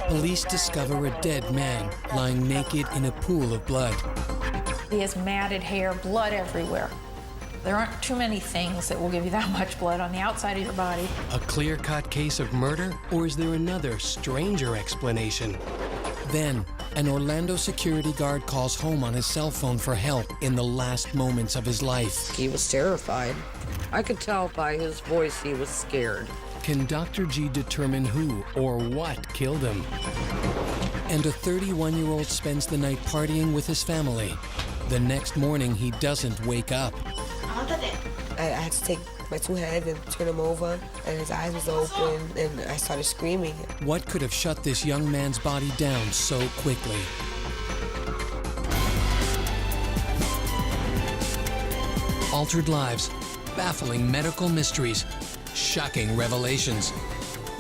Police discover a dead man lying naked in a pool of blood. He has matted hair, blood everywhere. There aren't too many things that will give you that much blood on the outside of your body. A clear-cut case of murder, or is there another, stranger explanation? Then, an Orlando security guard calls home on his cell phone for help in the last moments of his life. He was terrified. I could tell by his voice he was scared. Can Dr. G determine who or what killed him? And a 31-year-old spends the night partying with his family. The next morning, he doesn't wake up. I had to take my two hands and turn him over, and his eyes was open, and I started screaming. What could have shut this young man's body down so quickly? Altered lives, baffling medical mysteries, shocking revelations.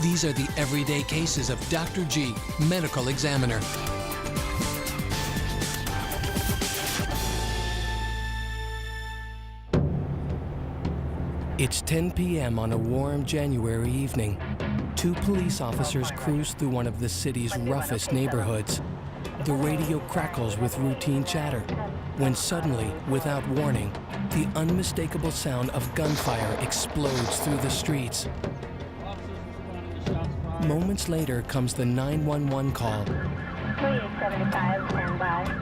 These are the everyday cases of Dr. G, medical examiner. It's 10 p.m. on a warm January evening. Two police officers cruise through one of the city's roughest neighborhoods. The radio crackles with routine chatter, when suddenly, without warning, the unmistakable sound of gunfire explodes through the streets. Moments later comes the 911 call.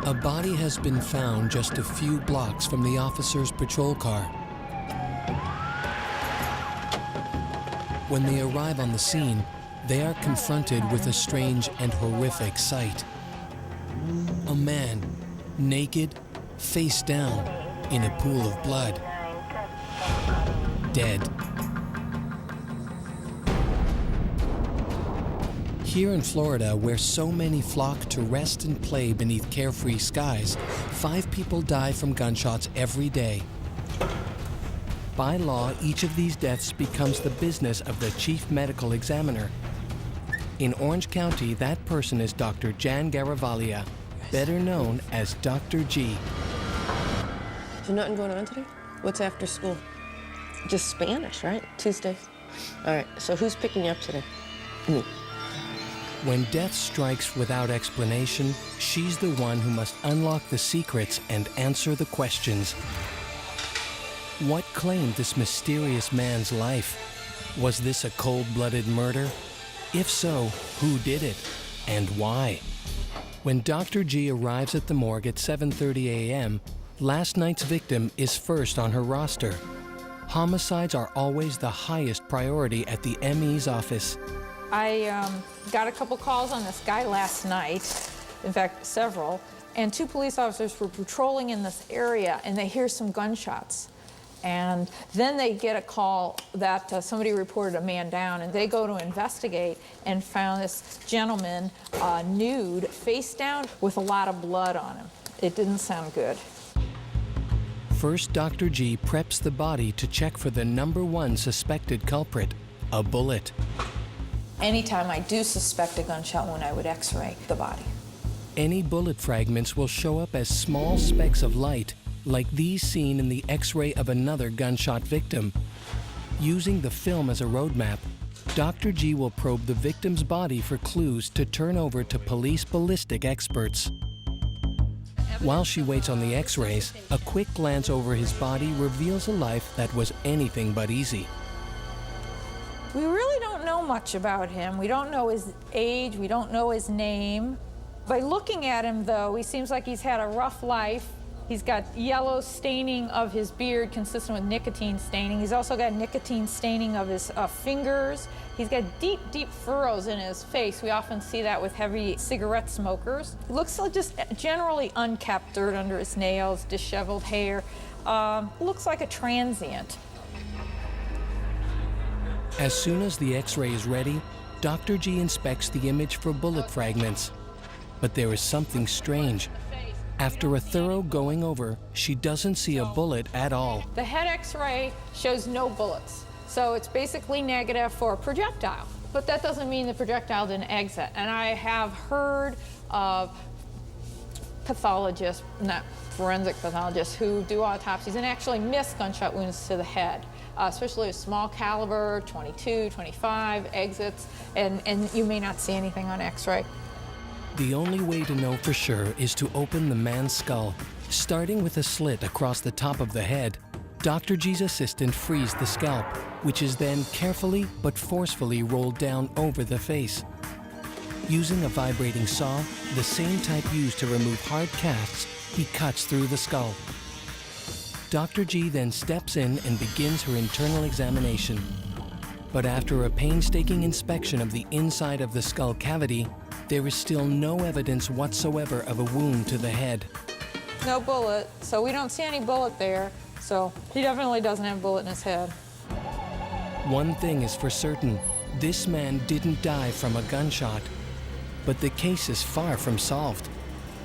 A body has been found just a few blocks from the officer's patrol car. When they arrive on the scene, they are confronted with a strange and horrific sight. A man, naked, face down, in a pool of blood. Dead. Here in Florida, where so many flock to rest and play beneath carefree skies, 5 people die from gunshots every day. By law, each of these deaths becomes the business of the chief medical examiner. In Orange County, that person is Dr. Jan Garavaglia, better known as Dr. G. There's nothing going on today? What's after school? Just Spanish, right? Tuesdays? All right, so who's picking you up today? Me. When death strikes without explanation, she's the one who must unlock the secrets and answer the questions. What claimed this mysterious man's life? Was this a cold-blooded murder? If so, who did it, and why? When Dr. G arrives at the morgue at 7:30 a.m., last night's victim is first on her roster. Homicides are always the highest priority at the ME's office. I got a couple calls on this guy last night, in fact, several, and 2 police officers were patrolling in this area, and they hear some gunshots. And then they get a call that somebody reported a man down, and they go to investigate and found this gentleman nude, face down, with a lot of blood on him. It didn't sound good. First, Dr. G preps the body to check for the #1 suspected culprit, a bullet. Anytime I do suspect a gunshot wound, I would x-ray the body. Any bullet fragments will show up as small specks of light, like these seen in the X-ray of another gunshot victim. Using the film as a roadmap, Dr. G will probe the victim's body for clues to turn over to police ballistic experts. While she waits on the X-rays, a quick glance over his body reveals a life that was anything but easy. We really don't know much about him. We don't know his age, we don't know his name. By looking at him, though, he seems like he's had a rough life. He's got yellow staining of his beard consistent with nicotine staining. He's also got nicotine staining of his fingers. He's got deep, deep furrows in his face. We often see that with heavy cigarette smokers. He looks like just generally unkept, dirt under his nails, disheveled hair. Looks like a transient. As soon as the X-ray is ready, Dr. G inspects the image for bullet fragments. But there is something strange. After a thorough going over, she doesn't see a bullet at all. The head X-ray shows no bullets, so it's basically negative for a projectile. But that doesn't mean the projectile didn't exit. And I have heard of pathologists, not forensic pathologists, who do autopsies and actually miss gunshot wounds to the head. especially a small caliber, 22, 25 exits, and you may not see anything on X-ray. The only way to know for sure is to open the man's skull. Starting with a slit across the top of the head, Dr. G's assistant frees the scalp, which is then carefully but forcefully rolled down over the face. Using a vibrating saw, the same type used to remove hard casts, he cuts through the skull. Dr. G then steps in and begins her internal examination. But after a painstaking inspection of the inside of the skull cavity, there is still no evidence whatsoever of a wound to the head. No bullet, so we don't see any bullet there, so he definitely doesn't have a bullet in his head. One thing is for certain, this man didn't die from a gunshot. But the case is far from solved.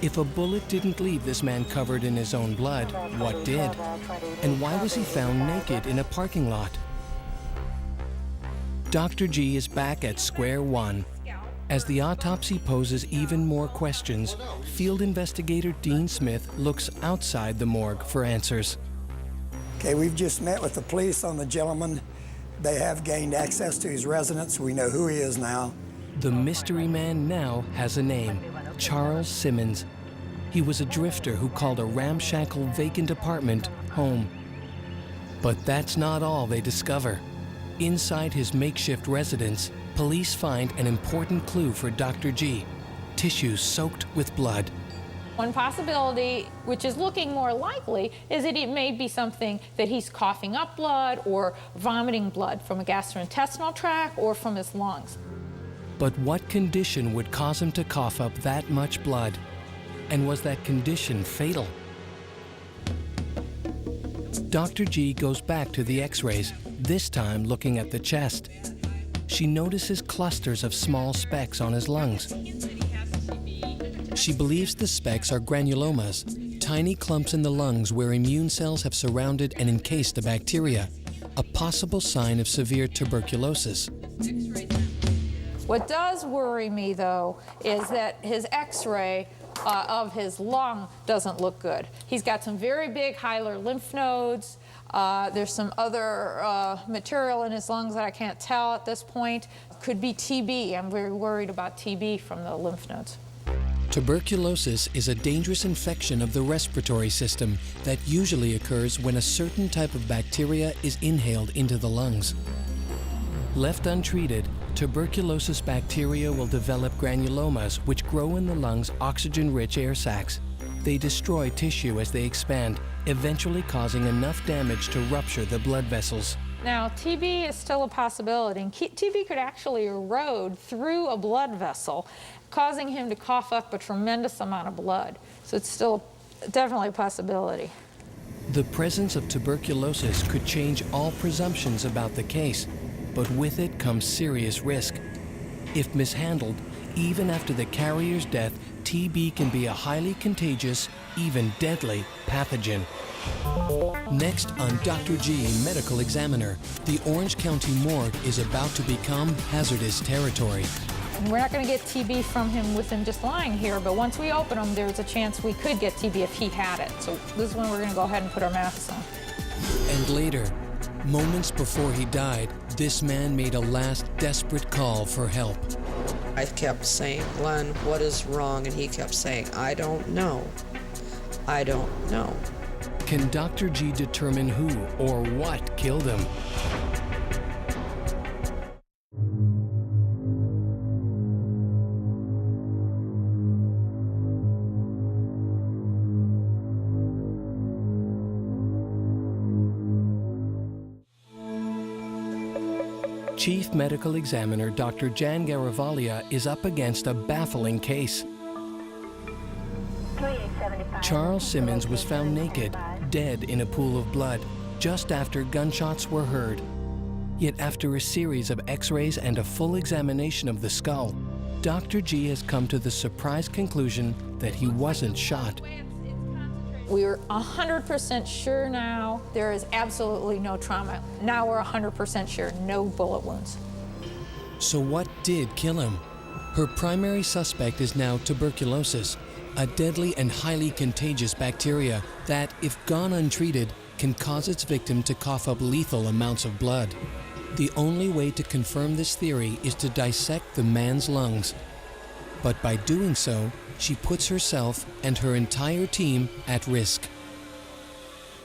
If a bullet didn't leave this man covered in his own blood, what did? And why was he found naked in a parking lot? Dr. G is back at square one. As the autopsy poses even more questions, field investigator Dean Smith looks outside the morgue for answers. Okay, we've just met with the police on the gentleman. They have gained access to his residence. We know who he is now. The mystery man now has a name, Charles Simmons. He was a drifter who called a ramshackle vacant apartment home. But that's not all they discover. Inside his makeshift residence, police find an important clue for Dr. G, tissue soaked with blood. One possibility, which is looking more likely, is that it may be something that he's coughing up blood or vomiting blood from a gastrointestinal tract or from his lungs. But what condition would cause him to cough up that much blood? And was that condition fatal? Dr. G goes back to the X-rays, this time looking at the chest. She notices clusters of small specks on his lungs. She believes the specks are granulomas, tiny clumps in the lungs where immune cells have surrounded and encased the bacteria, a possible sign of severe tuberculosis. What does worry me, though, is that his X-ray of his lung doesn't look good. He's got some very big hilar lymph nodes. There's some other material in his lungs that I can't tell at this point. Could be TB. I'm very worried about TB from the lymph nodes. Tuberculosis is a dangerous infection of the respiratory system that usually occurs when a certain type of bacteria is inhaled into the lungs. Left untreated, tuberculosis bacteria will develop granulomas which grow in the lung's oxygen-rich air sacs. They destroy tissue as they expand, eventually causing enough damage to rupture the blood vessels. Now, TB is still a possibility, and TB could actually erode through a blood vessel, causing him to cough up a tremendous amount of blood. So it's still definitely a possibility. The presence of tuberculosis could change all presumptions about the case, but with it comes serious risk. If mishandled, even after the carrier's death, TB can be a highly contagious, even deadly pathogen. Next on Dr. G, Medical Examiner, the Orange County morgue is about to become hazardous territory. And we're not going to get TB from him with him just lying here, but once we open him, there's a chance we could get TB if he had it. So this is when we're going to go ahead and put our masks on. And later, moments before he died, this man made a last desperate call for help. I kept saying, Glenn, what is wrong? And he kept saying, I don't know. I don't know. Can Dr. G determine who or what killed him? Chief Medical Examiner Dr. Jan Garavaglia is up against a baffling case. Charles Simmons was found naked, dead in a pool of blood, just after gunshots were heard. Yet after a series of X-rays and a full examination of the skull, Dr. G has come to the surprise conclusion that he wasn't shot. We're 100% sure now there is absolutely no trauma. Now we're 100% sure no bullet wounds. So what did kill him? Her primary suspect is now tuberculosis, a deadly and highly contagious bacteria that, if gone untreated, can cause its victim to cough up lethal amounts of blood. The only way to confirm this theory is to dissect the man's lungs. But by doing so, she puts herself and her entire team at risk.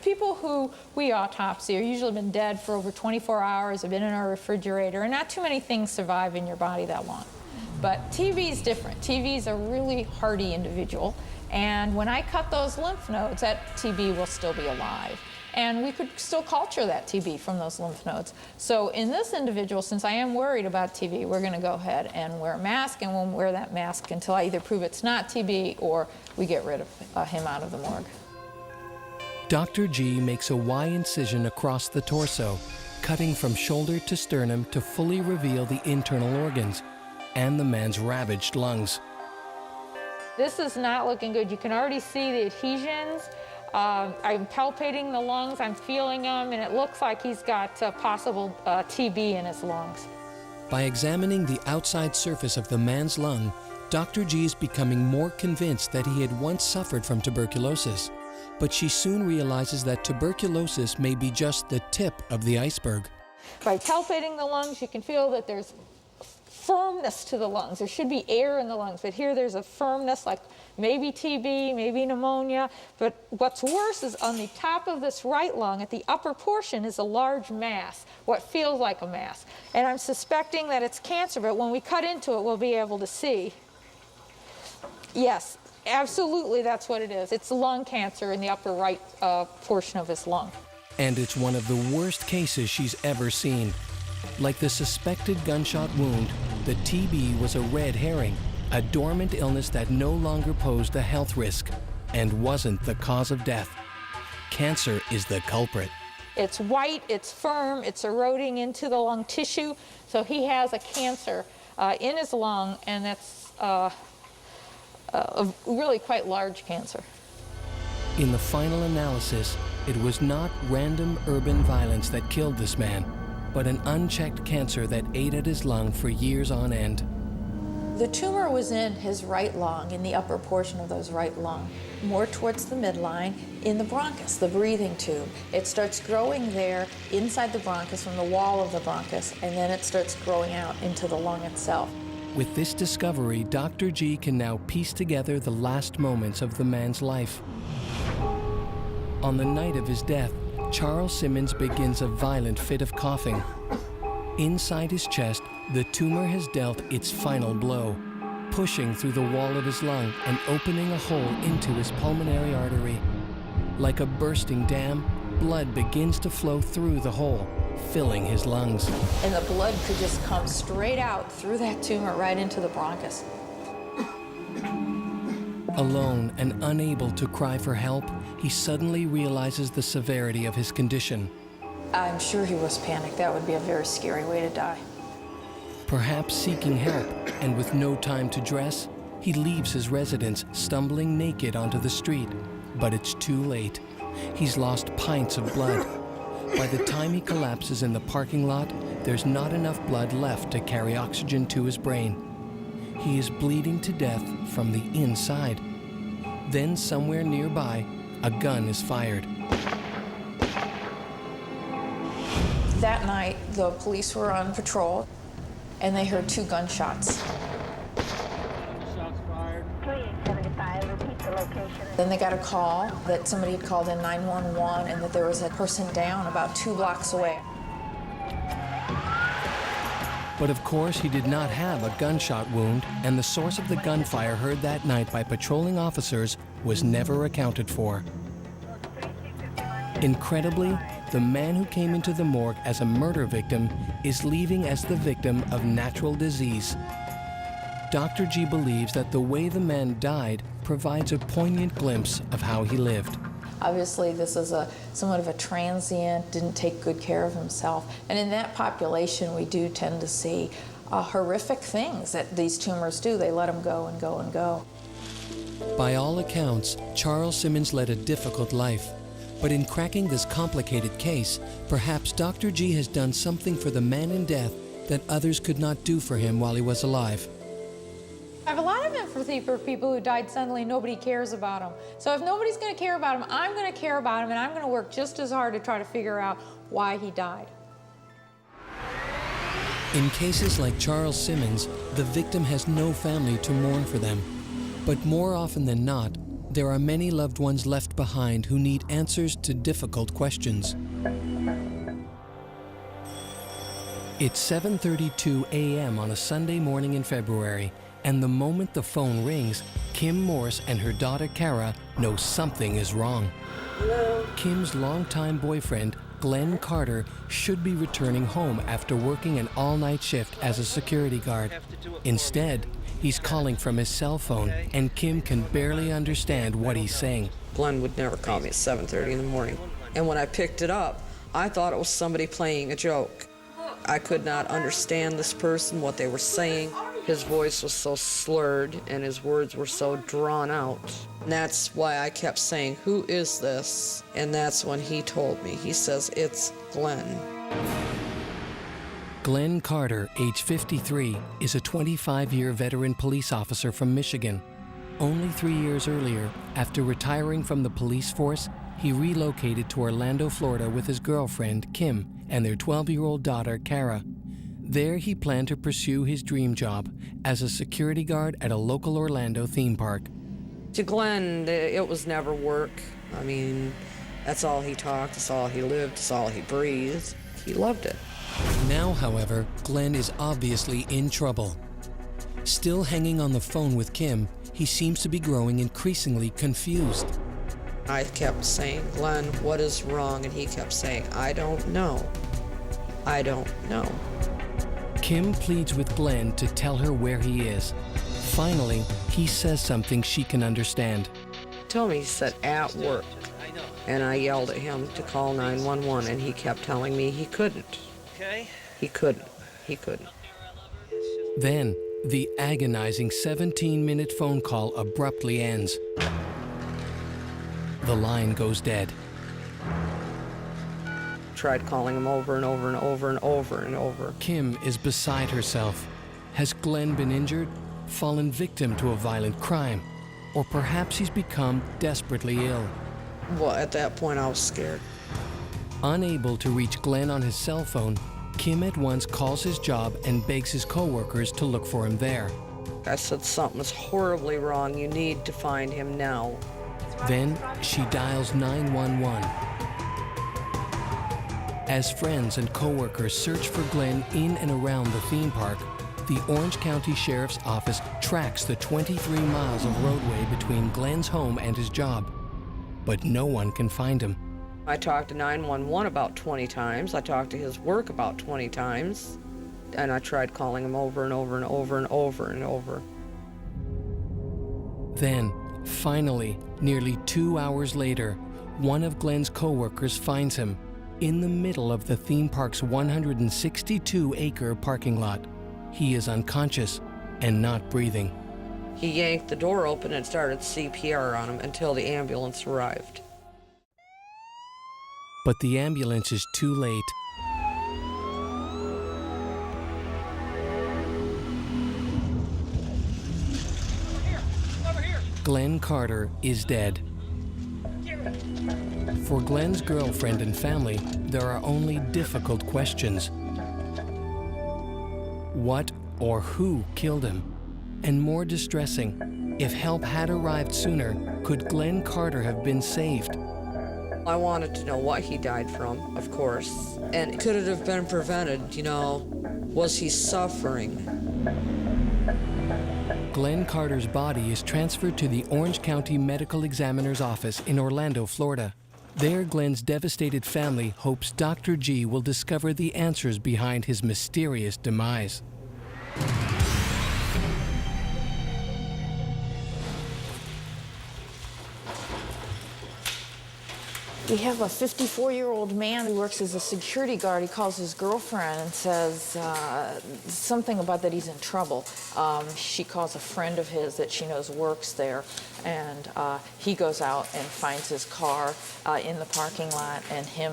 People who we autopsy are usually been dead for over 24 hours, have been in our refrigerator, and not too many things survive in your body that long. But TB is different. TB is a really hardy individual, and when I cut those lymph nodes, that TB will still be alive. And we could still culture that TB from those lymph nodes. So in this individual, since I am worried about TB, we're gonna go ahead and wear a mask, and we'll wear that mask until I either prove it's not TB or we get rid of him out of the morgue. Dr. G makes a Y incision across the torso, cutting from shoulder to sternum to fully reveal the internal organs and the man's ravaged lungs. This is not looking good. You can already see the adhesions. I'm palpating the lungs, I'm feeling them, and it looks like he's got possible TB in his lungs. By examining the outside surface of the man's lung, Dr. G is becoming more convinced that he had once suffered from tuberculosis. But she soon realizes that tuberculosis may be just the tip of the iceberg. By palpating the lungs, you can feel that there's firmness to the lungs. There should be air in the lungs, but here there's a firmness, like maybe TB, maybe pneumonia. But what's worse is on the top of this right lung, at the upper portion, is a large mass, what feels like a mass. And I'm suspecting that it's cancer, but when we cut into it, we'll be able to see. Yes, absolutely, that's what it is. It's lung cancer in the upper right portion of his lung. And it's one of the worst cases she's ever seen. Like the suspected gunshot wound, the TB was a red herring, a dormant illness that no longer posed a health risk and wasn't the cause of death. Cancer is the culprit. It's white, it's firm, it's eroding into the lung tissue, so he has a cancer in his lung, and that's a really quite large cancer. In the final analysis, it was not random urban violence that killed this man, but an unchecked cancer that ate at his lung for years on end. The tumor was in his right lung, in the upper portion of those right lung, more towards the midline, in the bronchus, the breathing tube. It starts growing there inside the bronchus, from the wall of the bronchus, and then it starts growing out into the lung itself. With this discovery, Dr. G can now piece together the last moments of the man's life. On the night of his death, Charles Simmons begins a violent fit of coughing. Inside his chest, the tumor has dealt its final blow, pushing through the wall of his lung and opening a hole into his pulmonary artery. Like a bursting dam, blood begins to flow through the hole, filling his lungs. And the blood could just come straight out through that tumor right into the bronchus. Alone and unable to cry for help, he suddenly realizes the severity of his condition. I'm sure he was panicked. That would be a very scary way to die. Perhaps seeking help, and with no time to dress, he leaves his residence, stumbling naked onto the street. But it's too late. He's lost pints of blood. By the time he collapses in the parking lot, there's not enough blood left to carry oxygen to his brain. He is bleeding to death from the inside. Then somewhere nearby, a gun is fired. That night, the police were on patrol, and they heard 2 gunshots. Shots fired. 3875, repeat the location. Then they got a call that somebody had called in 911 and that there was a person down about 2 blocks away. But of course, he did not have a gunshot wound, and the source of the gunfire heard that night by patrolling officers was never accounted for. Incredibly, the man who came into the morgue as a murder victim is leaving as the victim of natural disease. Dr. G believes that the way the man died provides a poignant glimpse of how he lived. Obviously, this is somewhat of a transient, didn't take good care of himself. And in that population, we do tend to see horrific things that these tumors do. They let them go and go and go. By all accounts, Charles Simmons led a difficult life. But in cracking this complicated case, perhaps Dr. G has done something for the man in death that others could not do for him while he was alive. I have a lot of empathy for people who died suddenly and nobody cares about them. So if nobody's going to care about him, I'm going to care about him, and I'm going to work just as hard to try to figure out why he died. In cases like Charles Simmons, the victim has no family to mourn for them. But more often than not, there are many loved ones left behind who need answers to difficult questions. It's 7:32 a.m. on a Sunday morning in February, and the moment the phone rings, Kim Morse and her daughter Kara know something is wrong. Hello? Kim's longtime boyfriend, Glenn Carter, should be returning home after working an all-night shift as a security guard. Instead, he's calling from his cell phone, and Kim can barely understand what he's saying. Glenn would never call me at 7:30 in the morning. And when I picked it up, I thought it was somebody playing a joke. I could not understand this person, what they were saying. His voice was so slurred and his words were so drawn out. And that's why I kept saying, "Who is this?" And that's when he told me. He says, "It's Glenn." Glenn Carter, age 53, is a 25-year veteran police officer from Michigan. Only 3 years earlier, after retiring from the police force, he relocated to Orlando, Florida with his girlfriend, Kim, and their 12-year-old daughter, Kara. There, he planned to pursue his dream job as a security guard at a local Orlando theme park. To Glenn, it was never work. I mean, that's all he talked, that's all he lived, that's all he breathed. He loved it. Now, however, Glenn is obviously in trouble. Still hanging on the phone with Kim, he seems to be growing increasingly confused. I kept saying, "Glenn, what is wrong?" And he kept saying, "I don't know. I don't know." Kim pleads with Glenn to tell her where he is. Finally, he says something she can understand. Told me, he said, "At work." And I yelled at him to call 911, and he kept telling me he couldn't. He couldn't. He couldn't. Then, the agonizing 17-minute phone call abruptly ends. The line goes dead. Tried calling him over and over and over and over and over. Kim is beside herself. Has Glenn been injured, fallen victim to a violent crime, or perhaps he's become desperately ill? Well, at that point, I was scared. Unable to reach Glenn on his cell phone, Kim at once calls his job and begs his co-workers to look for him there. I said, "Something's horribly wrong. You need to find him now." Then she dials 911. As friends and co-workers search for Glenn in and around the theme park, the Orange County Sheriff's Office tracks the 23 miles of roadway between Glenn's home and his job. But no one can find him. I talked to 911 about 20 times. I talked to his work about 20 times. And I tried calling him over and over and over and over and over. Then, finally, nearly 2 hours later, one of Glenn's co-workers finds him in the middle of the theme park's 162-acre parking lot. He is unconscious and not breathing. He yanked the door open and started CPR on him until the ambulance arrived. But the ambulance is too late. Glenn Carter is dead. For Glenn's girlfriend and family, there are only difficult questions. What or who killed him? And more distressing, if help had arrived sooner, could Glenn Carter have been saved? I wanted to know what he died from, of course. And could it have been prevented, you know? Was he suffering? Glenn Carter's body is transferred to the Orange County Medical Examiner's office in Orlando, Florida. There, Glenn's devastated family hopes Dr. G will discover the answers behind his mysterious demise. We have a 54-year-old man who works as a security guard. He calls his girlfriend and says something about that he's in trouble. She calls a friend of his that she knows works there, and he goes out and finds his car in the parking lot and him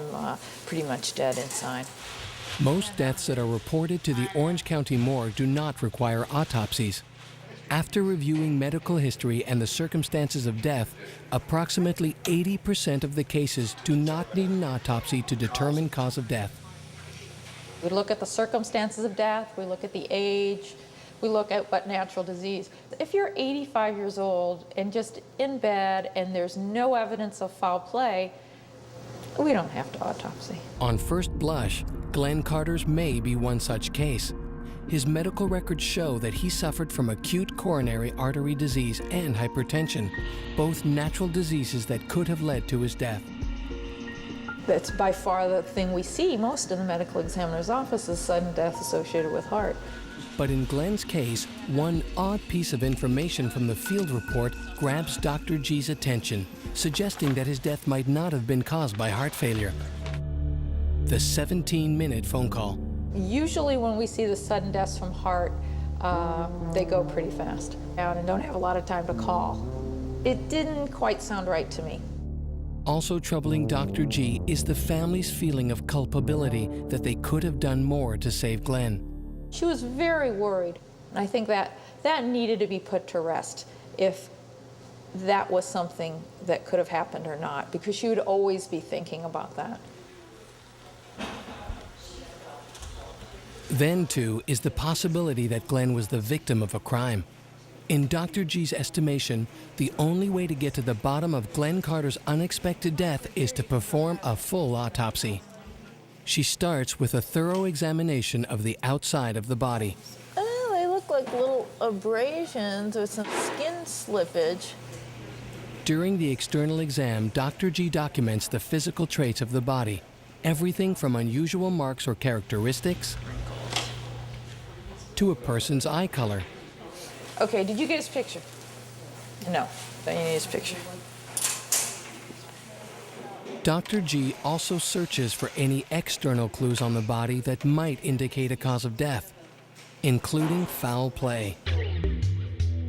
pretty much dead inside. Most deaths that are reported to the Orange County morgue do not require autopsies. After reviewing medical history and the circumstances of death, approximately 80% of the cases do not need an autopsy to determine cause of death. We look at the circumstances of death, we look at the age, we look at what natural disease. If you're 85 years old and just in bed and there's no evidence of foul play, we don't have to autopsy. On first blush, Glenn Carter's may be one such case. His medical records show that he suffered from acute coronary artery disease and hypertension, both natural diseases that could have led to his death. That's by far the thing we see most in the medical examiner's office is sudden death associated with heart. But in Glenn's case, one odd piece of information from the field report grabs Dr. G's attention, suggesting that his death might not have been caused by heart failure. The 17-minute phone call. Usually when we see the sudden deaths from heart, they go pretty fast and don't have a lot of time to call. It didn't quite sound right to me. Also troubling Dr. G is the family's feeling of culpability that they could have done more to save Glenn. She was very worried, and I think that needed to be put to rest if that was something that could have happened or not, because she would always be thinking about that. Then, too, is the possibility that Glenn was the victim of a crime. In Dr. G's estimation, the only way to get to the bottom of Glenn Carter's unexpected death is to perform a full autopsy. She starts with a thorough examination of the outside of the body. Oh, they look like little abrasions with some skin slippage. During the external exam, Dr. G documents the physical traits of the body, everything from unusual marks or characteristics to a person's eye color. Okay, did you get his picture? No, then you need his picture. Dr. G also searches for any external clues on the body that might indicate a cause of death, including foul play.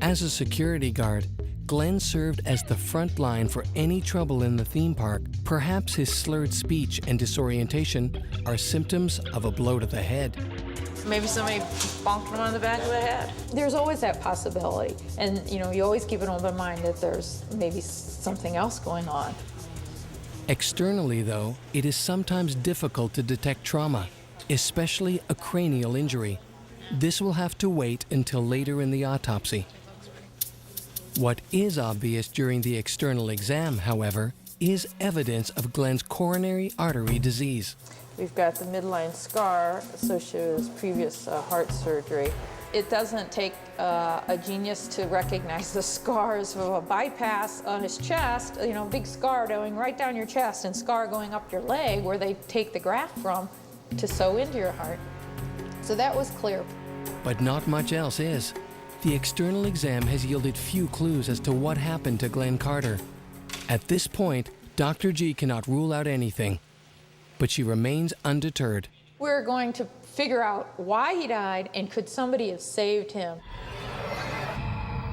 As a security guard, Glenn served as the front line for any trouble in the theme park. Perhaps his slurred speech and disorientation are symptoms of a blow to the head. Maybe somebody bonked him on the back of the head. There's always that possibility. And, you always keep an open mind that there's maybe something else going on. Externally, though, it is sometimes difficult to detect trauma, especially a cranial injury. This will have to wait until later in the autopsy. What is obvious during the external exam, however, is evidence of Glenn's coronary artery disease. We've got the midline scar associated with his previous heart surgery. It doesn't take a genius to recognize the scars of a bypass on his chest, big scar going right down your chest and scar going up your leg where they take the graft from to sew into your heart. So that was clear. But not much else is. The external exam has yielded few clues as to what happened to Glenn Carter. At this point, Dr. G cannot rule out anything, but she remains undeterred. We're going to figure out why he died and could somebody have saved him.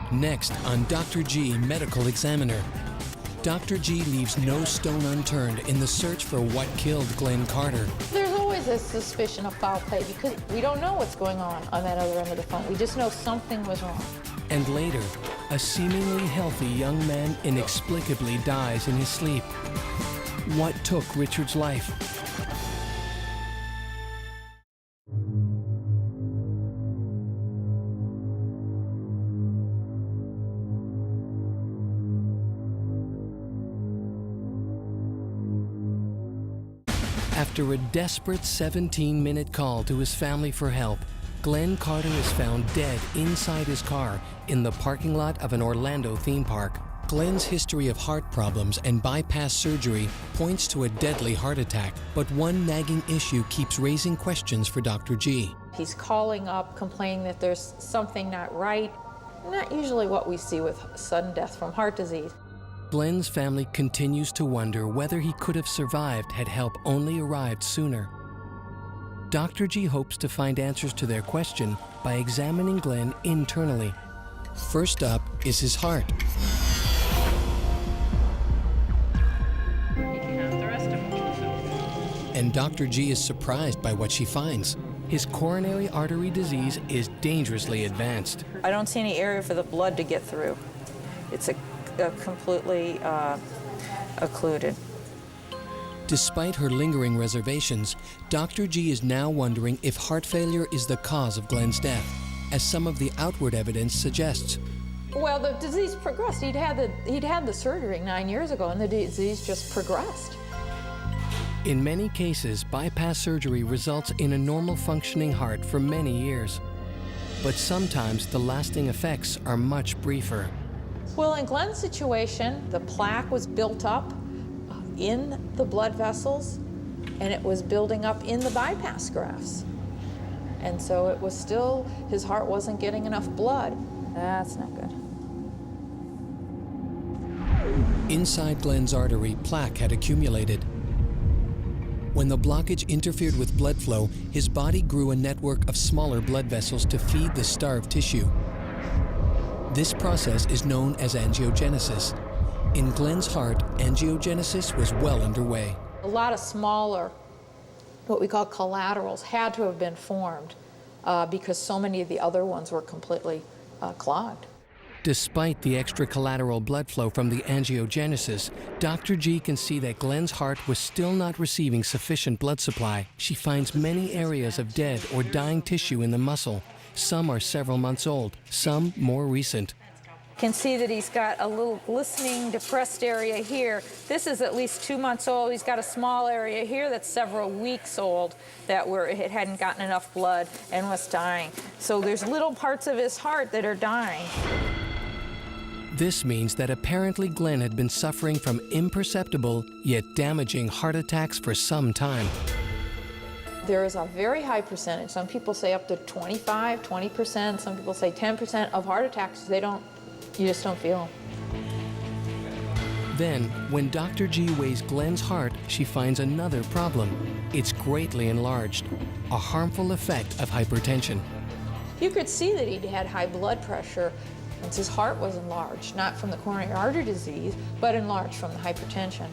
Next on Dr. G Medical Examiner, Dr. G leaves no stone unturned in the search for what killed Glenn Carter. There's always a suspicion of foul play because we don't know what's going on that other end of the phone. We just know something was wrong. And later, a seemingly healthy young man inexplicably dies in his sleep. What took Richard's life? After a desperate 17-minute call to his family for help, Glenn Carter is found dead inside his car in the parking lot of an Orlando theme park. Glenn's history of heart problems and bypass surgery points to a deadly heart attack, but one nagging issue keeps raising questions for Dr. G. He's calling up, complaining that there's something not right. Not usually what we see with sudden death from heart disease. Glenn's family continues to wonder whether he could have survived had help only arrived sooner. Dr. G hopes to find answers to their question by examining Glenn internally. First up is his heart. And Dr. G is surprised by what she finds. his coronary artery disease is dangerously advanced. I don't see any area for the blood to get through. It's completely occluded. Despite her lingering reservations, Dr. G is now wondering if heart failure is the cause of Glenn's death, as some of the outward evidence suggests. Well, the disease progressed. He'd had the surgery 9 years ago, and the disease just progressed. In many cases, bypass surgery results in a normal functioning heart for many years. But sometimes the lasting effects are much briefer. Well, in Glenn's situation, the plaque was built up in the blood vessels, and it was building up in the bypass grafts. And so it was still, his heart wasn't getting enough blood. That's not good. Inside Glenn's artery, plaque had accumulated. When the blockage interfered with blood flow, his body grew a network of smaller blood vessels to feed the starved tissue. This process is known as angiogenesis. In Glenn's heart, angiogenesis was well underway. A lot of smaller, what we call collaterals, had to have been formed because so many of the other ones were completely clogged. Despite the extra collateral blood flow from the angiogenesis, Dr. G can see that Glenn's heart was still not receiving sufficient blood supply. She finds many areas of dead or dying tissue in the muscle. Some are several months old, some more recent. You can see that he's got a little glistening, depressed area here. This is at least 2 months old. He's got a small area here that's several weeks old that it hadn't gotten enough blood and was dying. So there's little parts of his heart that are dying. This means that apparently Glenn had been suffering from imperceptible yet damaging heart attacks for some time. There is a very high percentage. Some people say up to 25, 20%. Some people say 10% of heart attacks, you just don't feel them. Then, when Dr. G weighs Glenn's heart, she finds another problem. It's greatly enlarged, a harmful effect of hypertension. You could see that he'd had high blood pressure. His heart was enlarged, not from the coronary artery disease, but enlarged from the hypertension.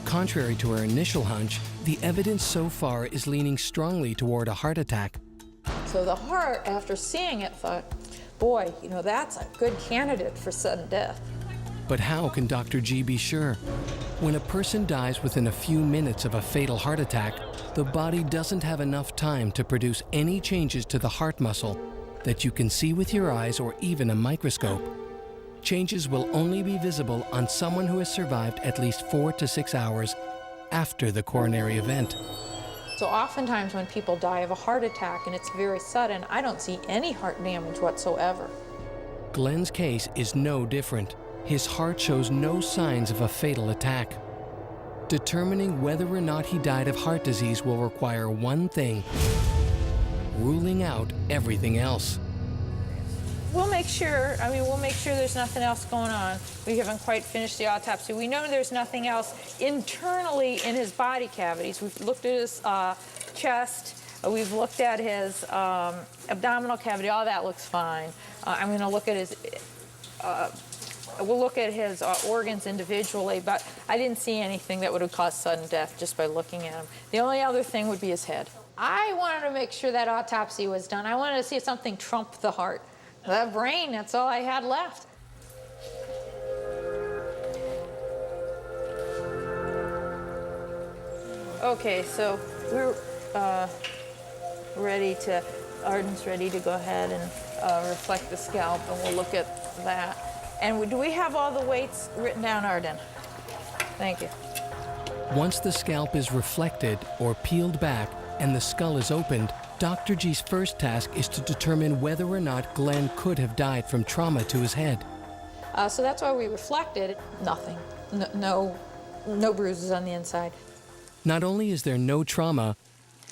Contrary to her initial hunch, the evidence so far is leaning strongly toward a heart attack. So the heart, after seeing it, thought, boy, that's a good candidate for sudden death. But how can Dr. G be sure? When a person dies within a few minutes of a fatal heart attack, the body doesn't have enough time to produce any changes to the heart muscle that you can see with your eyes or even a microscope. Changes will only be visible on someone who has survived at least 4 to 6 hours after the coronary event. So oftentimes when people die of a heart attack and it's very sudden, I don't see any heart damage whatsoever. Glenn's case is no different. His heart shows no signs of a fatal attack. Determining whether or not he died of heart disease will require one thing: ruling out everything else. We'll make sure there's nothing else going on. We haven't quite finished the autopsy. We know there's nothing else internally in his body cavities. We've looked at his chest, we've looked at his abdominal cavity, all that looks fine. I'm gonna look at his, we'll look at his organs individually, but I didn't see anything that would have caused sudden death just by looking at him. The only other thing would be his head. I wanted to make sure that autopsy was done. I wanted to see if something trumped the heart. The brain, that's all I had left. Okay, so we're Arden's ready to go ahead and reflect the scalp, and we'll look at that. And do we have all the weights written down, Arden? Thank you. Once the scalp is reflected or peeled back and the skull is opened, Dr. G's first task is to determine whether or not Glenn could have died from trauma to his head. So that's why we reflected. Nothing. No bruises on the inside. Not only is there no trauma,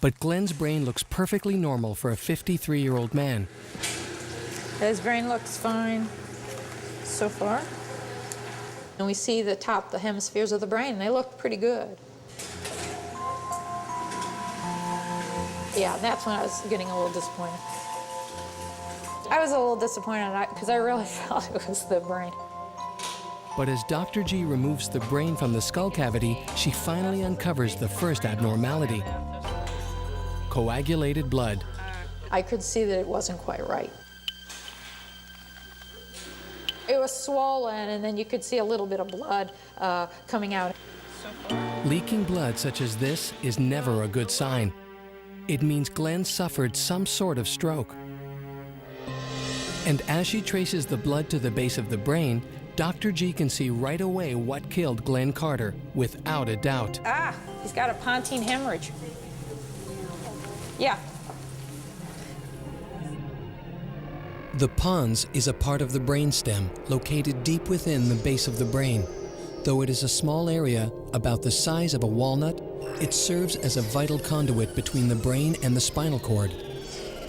but Glenn's brain looks perfectly normal for a 53-year-old man. His brain looks fine so far. And we see the hemispheres of the brain. They look pretty good. Yeah, that's when I was getting a little disappointed. I was a little disappointed because I really felt it was the brain. But as Dr. G removes the brain from the skull cavity, she finally uncovers the first abnormality. coagulated blood. I could see that it wasn't quite right. It was swollen, and then you could see a little bit of blood coming out. Leaking blood such as this is never a good sign. It means Glenn suffered some sort of stroke. And as she traces the blood to the base of the brain, Dr. G can see right away what killed Glenn Carter, without a doubt. Ah, he's got a pontine hemorrhage. Yeah. The pons is a part of the brainstem located deep within the base of the brain. Though it is a small area, about the size of a walnut, it serves as a vital conduit between the brain and the spinal cord.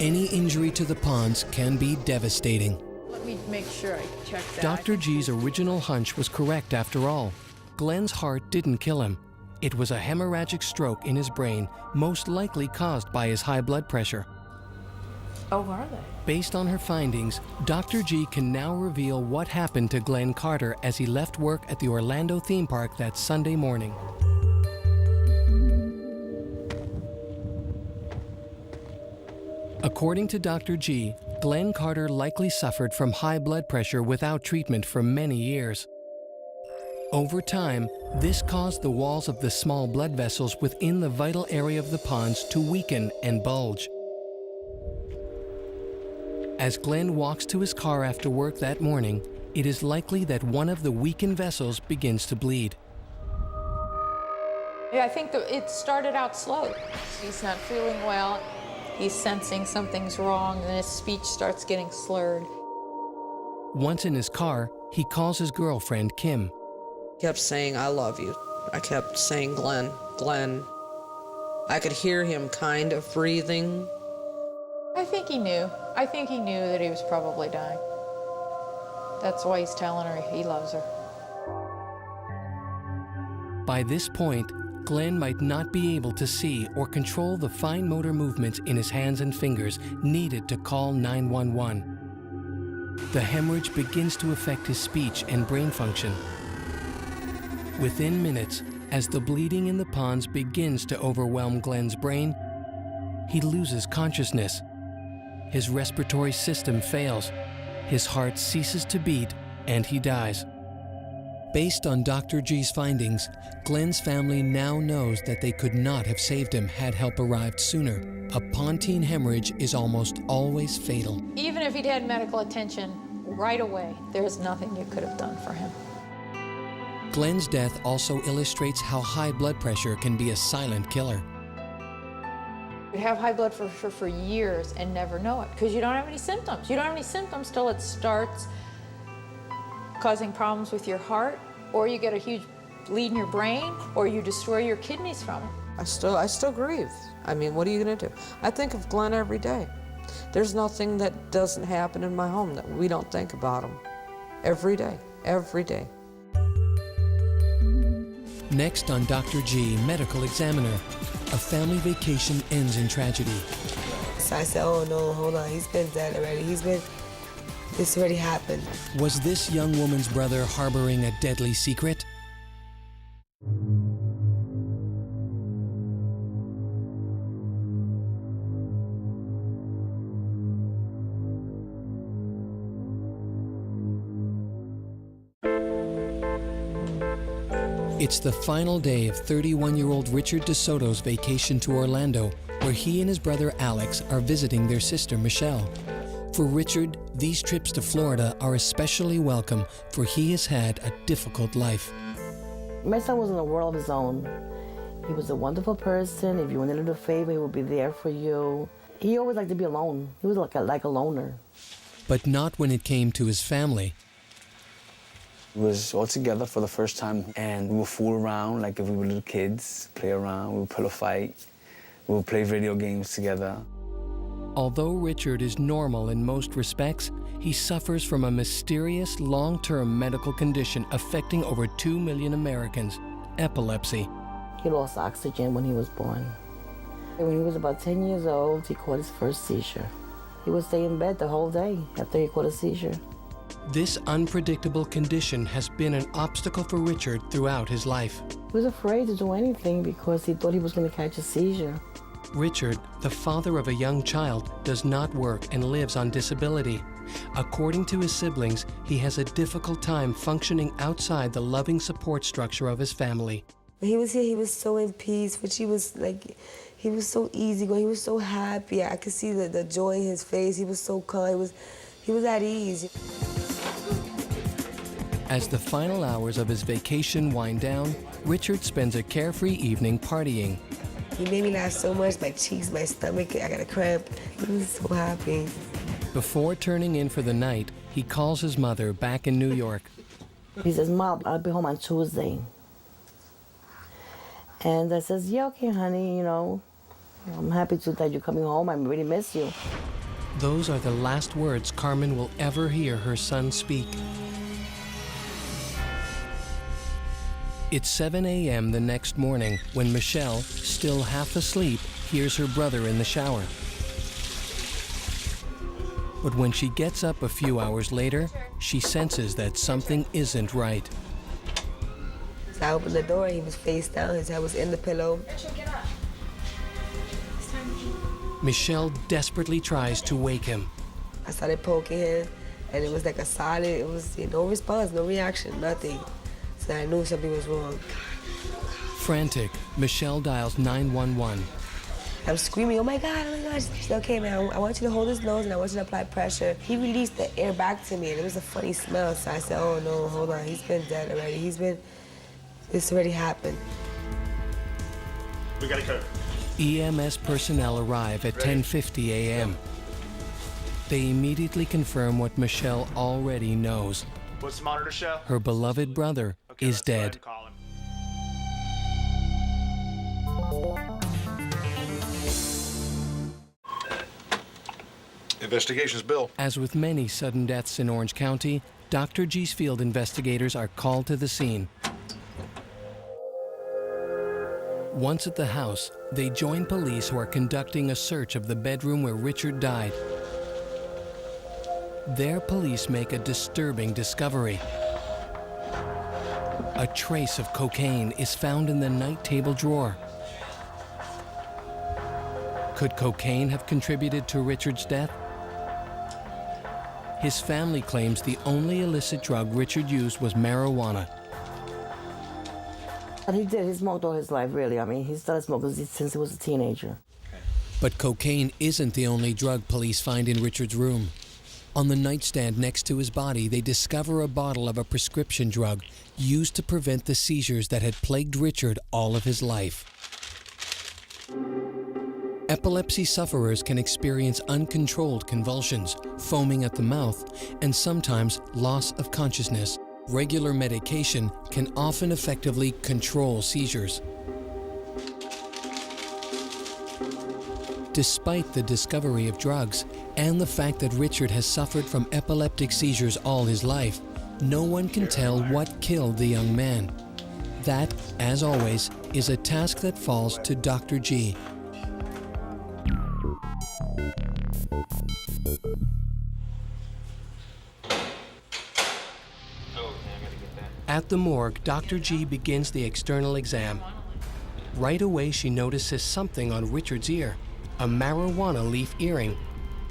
Any injury to the pons can be devastating. Let me make sure I check that. Dr. G's original hunch was correct after all. Glenn's heart didn't kill him. It was a hemorrhagic stroke in his brain, most likely caused by his high blood pressure. Oh, are they? Based on her findings, Dr. G can now reveal what happened to Glenn Carter as he left work at the Orlando theme park that Sunday morning. According to Dr. G, Glenn Carter likely suffered from high blood pressure without treatment for many years. Over time, this caused the walls of the small blood vessels within the vital area of the pons to weaken and bulge. As Glenn walks to his car after work that morning, it is likely that one of the weakened vessels begins to bleed. Yeah, I think it started out slow. He's not feeling well. He's sensing something's wrong, and his speech starts getting slurred. Once in his car, he calls his girlfriend, Kim. Kept saying, I love you. I kept saying, Glenn, Glenn. I could hear him kind of breathing. I think he knew. I think he knew that he was probably dying. That's why he's telling her he loves her. By this point, Glenn might not be able to see or control the fine motor movements in his hands and fingers needed to call 911. The hemorrhage begins to affect his speech and brain function. Within minutes, as the bleeding in the pons begins to overwhelm Glenn's brain, he loses consciousness. His respiratory system fails, his heart ceases to beat, and he dies. Based on Dr. G's findings, Glenn's family now knows that they could not have saved him had help arrived sooner. A pontine hemorrhage is almost always fatal. Even if he'd had medical attention right away, there's nothing you could have done for him. Glenn's death also illustrates how high blood pressure can be a silent killer. You have high blood pressure for years and never know it because you don't have any symptoms. You don't have any symptoms till it starts causing problems with your heart, or you get a huge bleed in your brain, or you destroy your kidneys from it. I still grieve. I mean, what are you gonna do? I think of Glenn every day. There's nothing that doesn't happen in my home that we don't think about him. Every day, every day. Next on Dr. G, Medical Examiner, a family vacation ends in tragedy. So I said, oh no, hold on, he's been dead already. This already happened. Was this young woman's brother harboring a deadly secret? It's the final day of 31-year-old Richard DeSoto's vacation to Orlando, where he and his brother Alex are visiting their sister Michelle. For Richard, these trips to Florida are especially welcome, for he has had a difficult life. My son was in a world of his own. He was a wonderful person. If you wanted a favor, he would be there for you. He always liked to be alone. He was like a loner. But not when it came to his family. We was all together for the first time, and we would fool around like if we were little kids, play around, we would pillow fight, we would play video games together. Although Richard is normal in most respects, he suffers from a mysterious long-term medical condition affecting over 2 million Americans, epilepsy. He lost oxygen when he was born. And when he was about 10 years old, he caught his first seizure. He would stay in bed the whole day after he caught a seizure. This unpredictable condition has been an obstacle for Richard throughout his life. He was afraid to do anything because he thought he was going to catch a seizure. Richard, the father of a young child, does not work and lives on disability. According to his siblings, he has a difficult time functioning outside the loving support structure of his family. When he was here, he was so in peace, but he was so easygoing, he was so happy. I could see the joy in his face. He was so calm, he was at ease. As the final hours of his vacation wind down, Richard spends a carefree evening partying. He made me laugh so much, my cheeks, my stomach, I got a cramp. He was so happy. Before turning in for the night, he calls his mother back in New York. He says, Mom, I'll be home on Tuesday. And I says, yeah, okay, honey, you know, I'm happy that you're coming home. I really miss you. Those are the last words Carmen will ever hear her son speak. It's 7 a.m. the next morning when Michelle, still half asleep, hears her brother in the shower. But when she gets up a few hours later, she senses that something isn't right. So I opened the door, he was face down, his head was in the pillow. Michelle desperately tries to wake him. I started poking him, and it was like a solid, it was no response, no reaction, nothing. So I knew something was wrong. Frantic, Michelle dials 911. I'm screaming, oh my God, She said, okay, man, I want you to hold his nose and I want you to apply pressure. He released the air back to me and it was a funny smell. So I said, oh no, hold on, he's been dead already. This already happened. We gotta cut. EMS personnel arrive at 10:50 a.m. They immediately confirm what Michelle already knows. What's the monitor show? Her beloved brother is dead. Investigations, Bill. As with many sudden deaths in Orange County, Dr. G's field investigators are called to the scene. Once at the house, they join police who are conducting a search of the bedroom where Richard died. There, police make a disturbing discovery. A trace of cocaine is found in the night table drawer. Could cocaine have contributed to Richard's death? His family claims the only illicit drug Richard used was marijuana. And he smoked all his life, really. I mean, he started smoking since he was a teenager. But cocaine isn't the only drug police find in Richard's room. On the nightstand next to his body, they discover a bottle of a prescription drug used to prevent the seizures that had plagued Richard all of his life. Epilepsy sufferers can experience uncontrolled convulsions, foaming at the mouth, and sometimes loss of consciousness. Regular medication can often effectively control seizures. Despite the discovery of drugs and the fact that Richard has suffered from epileptic seizures all his life, no one can tell what killed the young man. That, as always, is a task that falls to Dr. G. At the morgue, Dr. G begins the external exam. Right away, she notices something on Richard's ear, a marijuana leaf earring.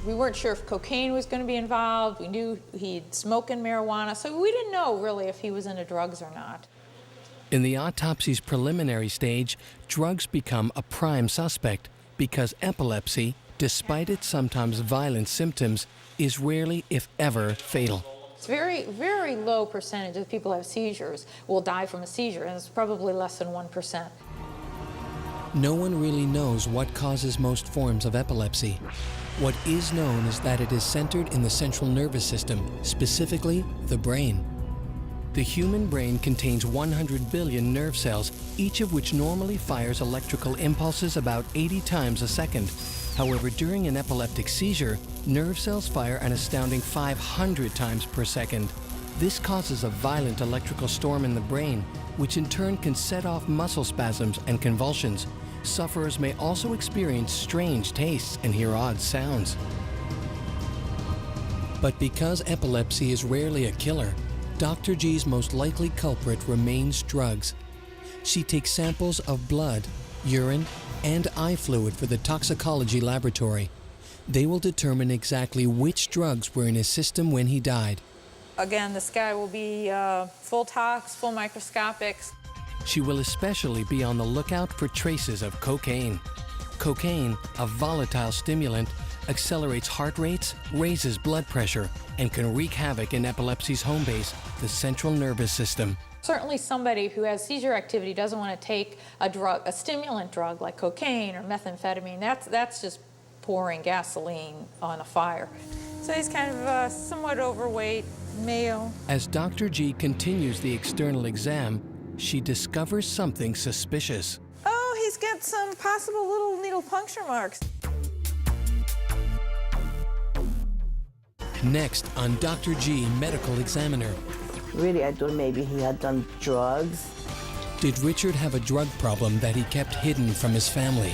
We weren't sure if cocaine was going to be involved. We knew he'd smoking marijuana, so we didn't know really if he was into drugs or not. In the autopsy's preliminary stage, drugs become a prime suspect because epilepsy, despite its sometimes violent symptoms, is rarely, if ever, fatal. It's very, very low percentage of people who have seizures will die from a seizure, and it's probably less than 1%. No one really knows what causes most forms of epilepsy. What is known is that it is centered in the central nervous system, specifically the brain. The human brain contains 100 billion nerve cells, each of which normally fires electrical impulses about 80 times a second. However, during an epileptic seizure, nerve cells fire an astounding 500 times per second. This causes a violent electrical storm in the brain, which in turn can set off muscle spasms and convulsions. Sufferers may also experience strange tastes and hear odd sounds. But because epilepsy is rarely a killer, Dr. G's most likely culprit remains drugs. She takes samples of blood, urine, and eye fluid for the toxicology laboratory. They will determine exactly which drugs were in his system when he died. Again, this guy will be full tox, full microscopics. She will especially be on the lookout for traces of cocaine. Cocaine, a volatile stimulant, accelerates heart rates, raises blood pressure, and can wreak havoc in epilepsy's home base, the central nervous system. Certainly somebody who has seizure activity doesn't want to take a drug, a stimulant drug like cocaine or methamphetamine. That's just pouring gasoline on a fire. So he's kind of a somewhat overweight male. As Dr. G continues the external exam, she discovers something suspicious. Oh, he's got some possible little needle puncture marks. Next on Dr. G Medical Examiner. Really, I thought maybe he had done drugs. Did Richard have a drug problem that he kept hidden from his family?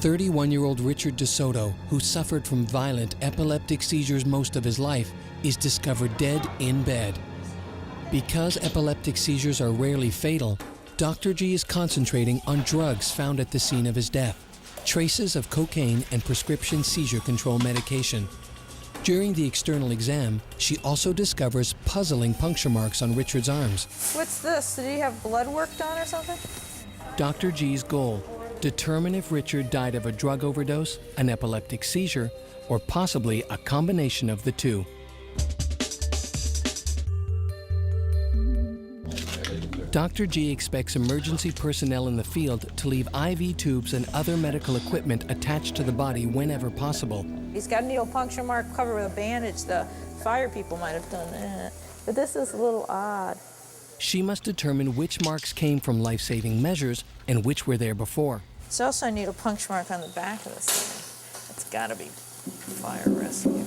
"31-year-old Richard DeSoto, who suffered from violent epileptic seizures most of his life, is discovered dead in bed. Because epileptic seizures are rarely fatal, Dr. G is concentrating on drugs found at the scene of his death, traces of cocaine and prescription seizure control medication. During the external exam, she also discovers puzzling puncture marks on Richard's arms. What's this? Did he have blood work done or something? Dr. G's goal: determine if Richard died of a drug overdose, an epileptic seizure, or possibly a combination of the two. Dr. G expects emergency personnel in the field to leave IV tubes and other medical equipment attached to the body whenever possible. He's got a needle puncture mark covered with a bandage. The fire people might have done that. But this is a little odd. She must determine which marks came from life-saving measures and which were there before. There's also a needle puncture mark on the back of this thing. It's got to be fire rescue.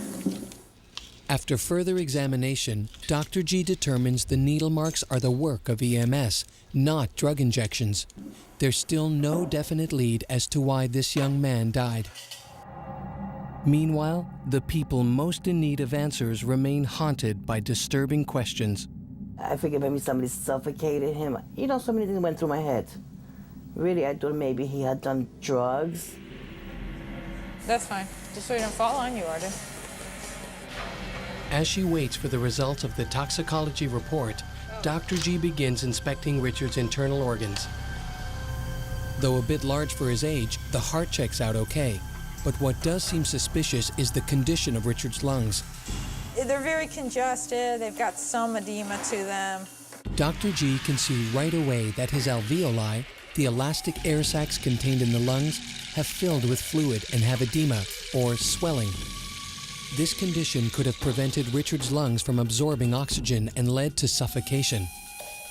After further examination, Dr. G determines the needle marks are the work of EMS, not drug injections. There's still no definite lead as to why this young man died. Meanwhile, the people most in need of answers remain haunted by disturbing questions. I figured maybe somebody suffocated him. You know, so many things went through my head. Really, I thought maybe he had done drugs. That's fine. Just so he don't fall on you, Arden. As she waits for the results of the toxicology report, Dr. G begins inspecting Richard's internal organs. Though a bit large for his age, the heart checks out okay. But what does seem suspicious is the condition of Richard's lungs. They're very congested. They've got some edema to them. Dr. G can see right away that his alveoli, the elastic air sacs contained in the lungs, have filled with fluid and have edema, or swelling. This condition could have prevented Richard's lungs from absorbing oxygen and led to suffocation.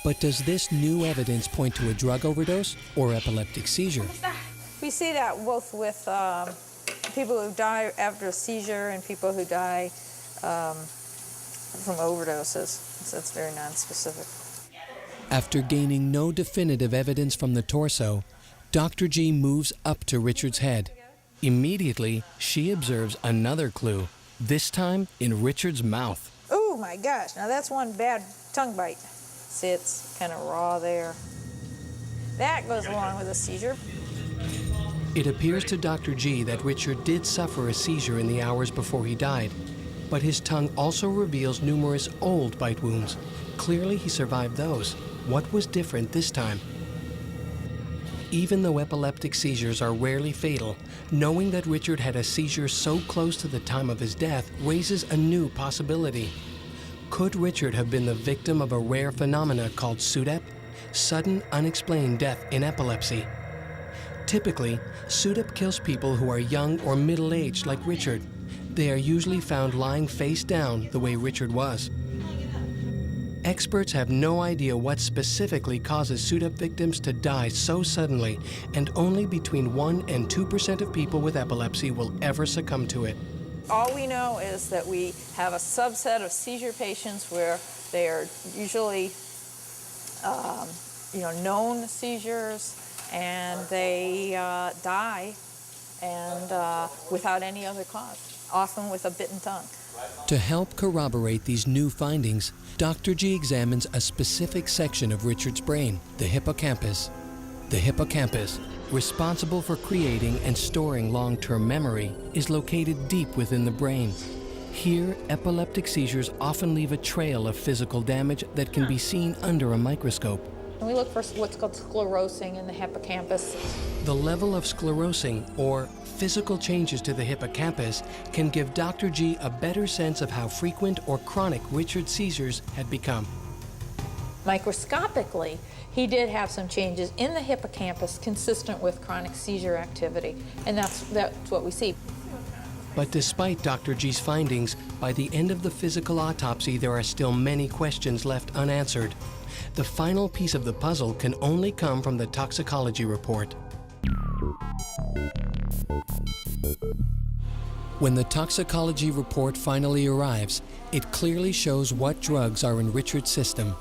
But does this new evidence point to a drug overdose or epileptic seizure? We see that both with people who die after a seizure and people who die from overdoses. So it's very nonspecific. After gaining no definitive evidence from the torso, Dr. G moves up to Richard's head. Immediately, she observes another clue, this time in Richard's mouth. Oh my gosh, now that's one bad tongue bite. See, it's kind of raw there. That goes along with a seizure. It appears to Dr. G that Richard did suffer a seizure in the hours before he died, but his tongue also reveals numerous old bite wounds. Clearly he survived those. What was different this time? Even though epileptic seizures are rarely fatal, knowing that Richard had a seizure so close to the time of his death raises a new possibility. Could Richard have been the victim of a rare phenomena called SUDEP, sudden unexplained death in epilepsy? Typically, SUDEP kills people who are young or middle-aged like Richard. They are usually found lying face down the way Richard was. Experts have no idea what specifically causes SUDEP victims to die so suddenly, and only between 1% and 2% of people with epilepsy will ever succumb to it. All we know is that we have a subset of seizure patients where they are usually known seizures, and they die and without any other cause, often with a bitten tongue. To help corroborate these new findings, Dr. G examines a specific section of Richard's brain, the hippocampus. The hippocampus, responsible for creating and storing long-term memory, is located deep within the brain. Here, epileptic seizures often leave a trail of physical damage that can be seen under a microscope. And we look for what's called sclerosing in the hippocampus. The level of sclerosing, or physical changes to the hippocampus, can give Dr. G a better sense of how frequent or chronic Richard's seizures had become. Microscopically, he did have some changes in the hippocampus consistent with chronic seizure activity, and that's what we see. But despite Dr. G's findings, by the end of the physical autopsy, there are still many questions left unanswered. The final piece of the puzzle can only come from the toxicology report. When the toxicology report finally arrives, it clearly shows what drugs are in Richard's system.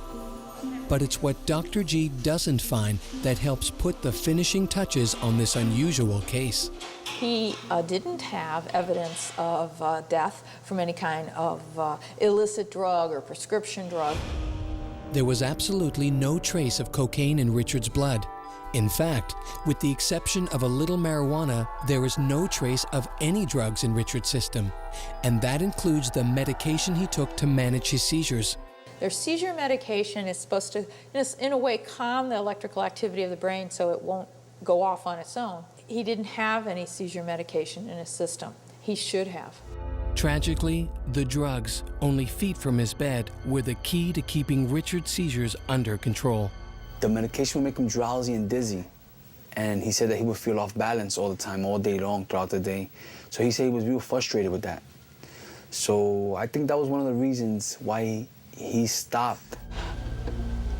But it's what Dr. G doesn't find that helps put the finishing touches on this unusual case. He didn't have evidence of death from any kind of illicit drug or prescription drug. There was absolutely no trace of cocaine in Richard's blood. In fact, with the exception of a little marijuana, there is no trace of any drugs in Richard's system. And that includes the medication he took to manage his seizures. Their seizure medication is supposed to, in a way, calm the electrical activity of the brain so it won't go off on its own. He didn't have any seizure medication in his system. He should have. Tragically, the drugs, only feet from his bed, were the key to keeping Richard's seizures under control. The medication would make him drowsy and dizzy. And he said that he would feel off balance all the time, all day long, throughout the day. So he said he was real frustrated with that. So I think that was one of the reasons why he stopped.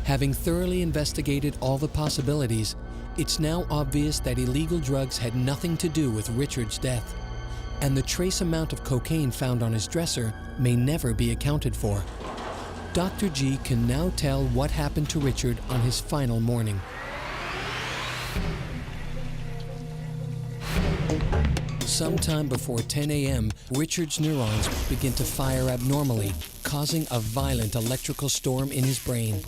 Having thoroughly investigated all the possibilities, it's now obvious that illegal drugs had nothing to do with Richard's death. And the trace amount of cocaine found on his dresser may never be accounted for. Dr. G can now tell what happened to Richard on his final morning. Sometime before 10 a.m., Richard's neurons begin to fire abnormally, causing a violent electrical storm in his brain.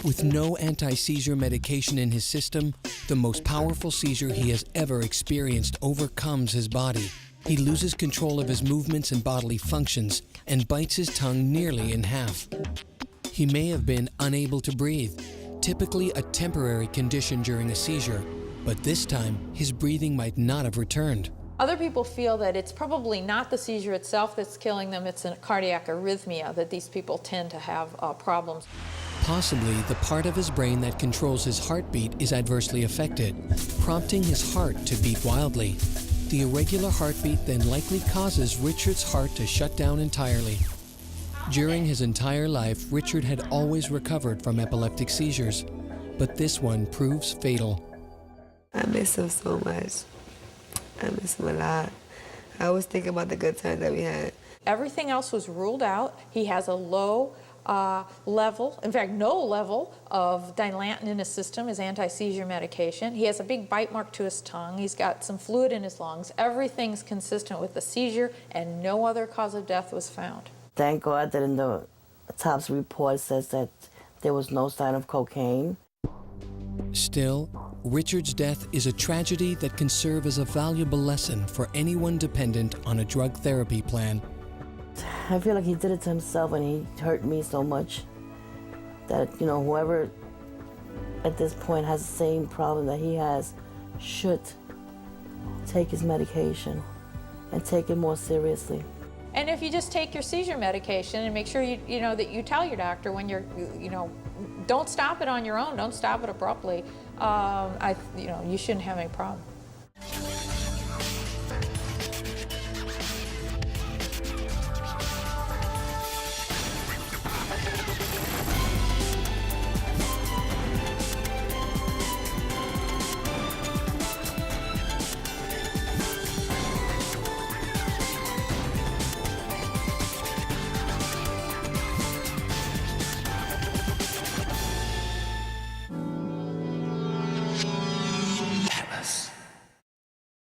With no anti-seizure medication in his system, the most powerful seizure he has ever experienced overcomes his body. He loses control of his movements and bodily functions and bites his tongue nearly in half. He may have been unable to breathe, typically a temporary condition during a seizure, but this time his breathing might not have returned. Other people feel that it's probably not the seizure itself that's killing them, it's a cardiac arrhythmia, that these people tend to have problems. Possibly the part of his brain that controls his heartbeat is adversely affected, prompting his heart to beat wildly. The irregular heartbeat then likely causes Richard's heart to shut down entirely. During his entire life, Richard had always recovered from epileptic seizures, but this one proves fatal. I miss him so much. I miss him a lot. I always think about the good times that we had. Everything else was ruled out. He has a low level, in fact, no level of Dilantin in his system, his anti-seizure medication. He has a big bite mark to his tongue. He's got some fluid in his lungs. Everything's consistent with the seizure, and no other cause of death was found. Thank God that in the autopsy report says that there was no sign of cocaine. Still, Richard's death is a tragedy that can serve as a valuable lesson for anyone dependent on a drug therapy plan. I feel like he did it to himself, and he hurt me so much that, you know, whoever at this point has the same problem that he has should take his medication and take it more seriously. And if you just take your seizure medication and make sure you know that you tell your doctor when you're, don't stop it on your own, don't stop it abruptly, you shouldn't have any problem.